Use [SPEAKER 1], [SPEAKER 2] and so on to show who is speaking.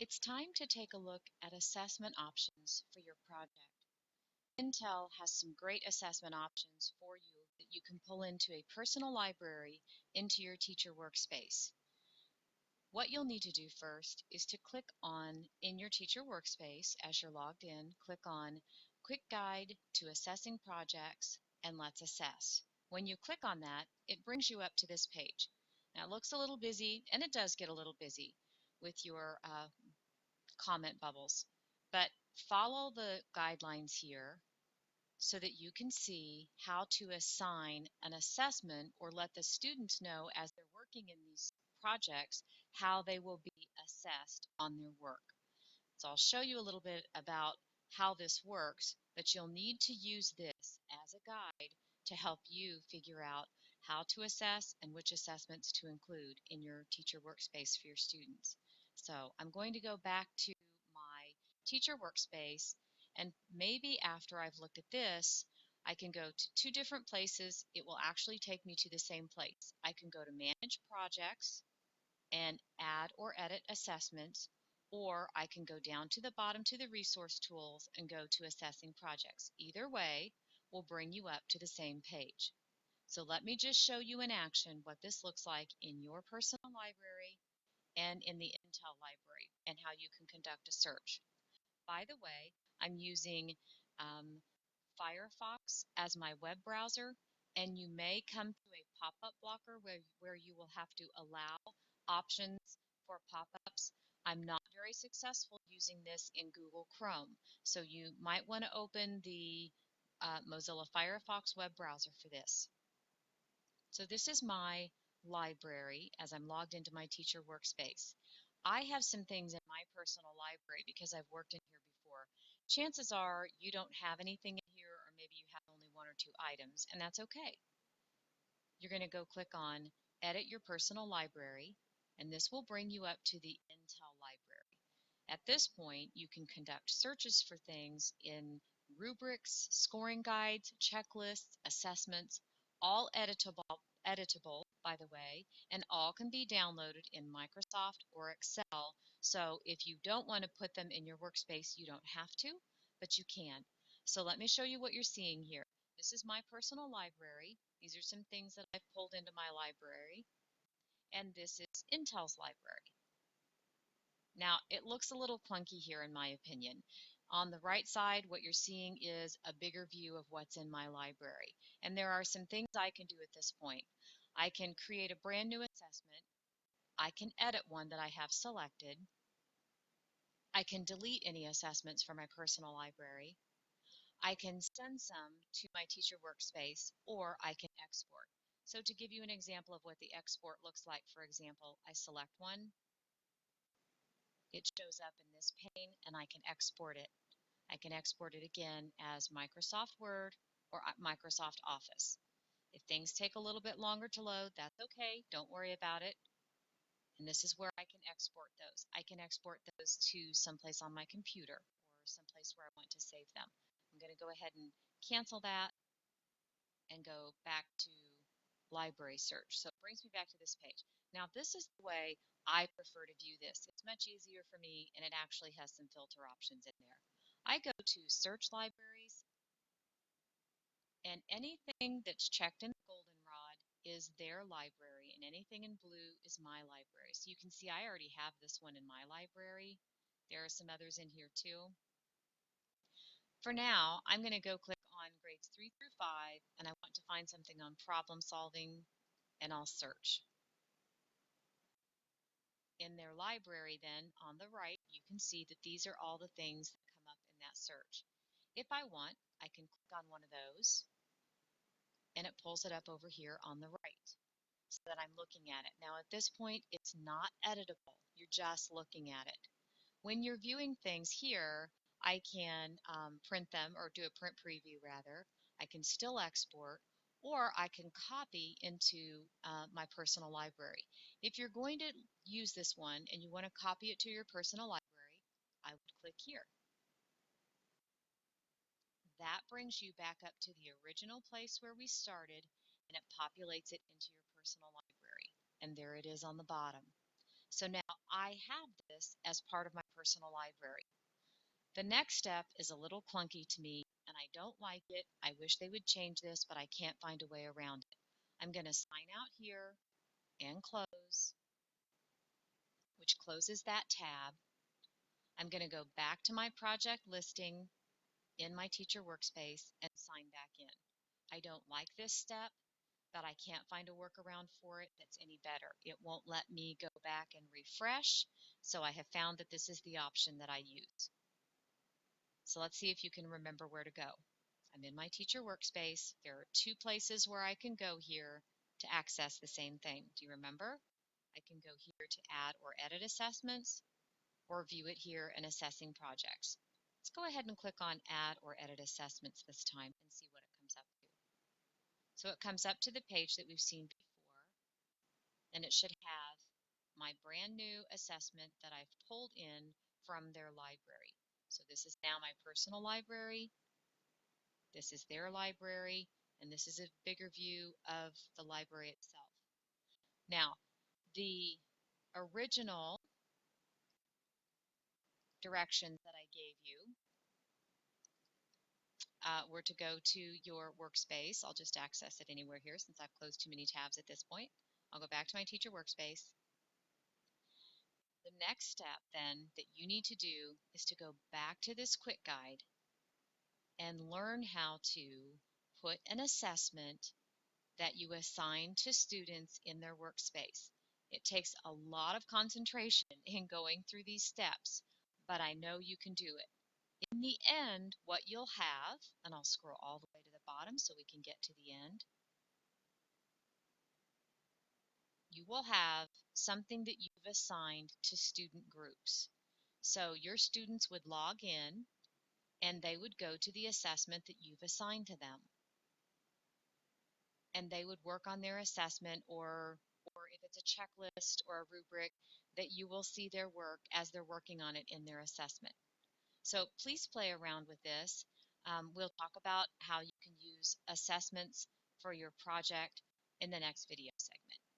[SPEAKER 1] It's time to take a look at assessment options for your project. Intel has some great assessment options for you that you can pull into a personal library into your teacher workspace. What you'll need to do first is to click on, in your teacher workspace as you're logged in, click on Quick Guide to Assessing Projects and Let's Assess. When you click on that, it brings you up to this page. Now it looks a little busy, and it does get a little busy with your comment bubbles, but follow the guidelines here so that you can see how to assign an assessment or let the students know as they're working in these projects how they will be assessed on their work. So I'll show you a little bit about how this works, but you'll need to use this as a guide to help you figure out how to assess and which assessments to include in your teacher workspace for your students. So I'm going to go back to my teacher workspace, and maybe after I've looked at this, I can go to two different places. It will actually take me to the same place. I can go to Manage Projects and add or edit assessments, or I can go down to the bottom to the resource tools and go to assessing projects. Either way will bring you up to the same page. So let me just show you in action what this looks like in your personal library and in the Intel library and how you can conduct a search. By the way, I'm using um, Firefox as my web browser, and you may come to a pop-up blocker where you will have to allow options for pop-ups. I'm not very successful using this in Google Chrome, so you might want to open the Mozilla Firefox web browser for this. So this is my library as I'm logged into my teacher workspace. I have some things in my personal library because I've worked in here before. Chances are you don't have anything in here, or maybe you have only one or two items, and that's okay. You're going to go click on Edit Your Personal Library, and this will bring you up to the Intel library. At this point, you can conduct searches for things in rubrics, scoring guides, checklists, assessments, all editable, by the way, and all can be downloaded in Microsoft or Excel. So if you don't want to put them in your workspace, you don't have to, but you can. So let me show you what you're seeing here. This is my personal library. These are some things that I've pulled into my library, and this is Intel's library. Now, it looks a little clunky here in my opinion. On the right side, what you're seeing is a bigger view of what's in my library. And there are some things I can do at this point. I can create a brand new assessment. I can edit one that I have selected. I can delete any assessments from my personal library. I can send some to my teacher workspace, or I can export. So to give you an example of what the export looks like, for example, I select one. It shows up in this pane, and I can export it. I can export it again as Microsoft Word or Microsoft Office. If things take a little bit longer to load, that's okay. Don't worry about it. And this is where I can export those. I can export those to someplace on my computer or someplace where I want to save them. I'm going to go ahead and cancel that and go back to library search. So it brings me back to this page. Now this is the way I prefer to view this. It's much easier for me, and it actually has some filter options in there. I go to search libraries, and anything that's checked in the goldenrod is their library, and anything in blue is my library. So you can see I already have this one in my library. There are some others in here too. For now, I'm going to go click on grades 3 through 5, and I want to find something on problem solving, and I'll search. In their library then, on the right, you can see that these are all the things that come up in that search. If I want, I can click on one of those, and it pulls it up over here on the right so that I'm looking at it. Now at this point, it's not editable. You're just looking at it. When you're viewing things here, I can print them, or do a print preview rather. I can still export, or I can copy into my personal library. If you're going to use this one and you want to copy it to your personal library, I would click here. That brings you back up to the original place where we started, and it populates it into your personal library. And there it is on the bottom. So now I have this as part of my personal library. The next step is a little clunky to me, and I don't like it. I wish they would change this, but I can't find a way around it. I'm going to sign out here and close, which closes that tab. I'm going to go back to my project listing in my teacher workspace and sign back in. I don't like this step, but I can't find a workaround for it that's any better. It won't let me go back and refresh, so I have found that this is the option that I use. So let's see if you can remember where to go. I'm in my teacher workspace. There are two places where I can go here to access the same thing. Do you remember? I can go here to add or edit assessments, or view it here in assessing projects. Let's go ahead and click on add or edit assessments this time and see what it comes up to. So it comes up to the page that we've seen before, and it should have my brand new assessment that I've pulled in from their library. So this is now my personal library, this is their library, and this is a bigger view of the library itself. Now, the original directions that I gave you were to go to your workspace. I'll just access it anywhere here since I've closed too many tabs at this point. I'll go back to my teacher workspace. The next step then that you need to do is to go back to this quick guide and learn how to put an assessment that you assign to students in their workspace. It takes a lot of concentration in going through these steps, but I know you can do it. In the end, what you'll have, and I'll scroll all the way to the bottom so we can get to the end, you will have something that you've assigned to student groups. So your students would log in and they would go to the assessment that you've assigned to them. And they would work on their assessment, or if it's a checklist or a rubric, that you will see their work as they're working on it in their assessment. So please play around with this. We'll talk about how you can use assessments for your project in the next video segment.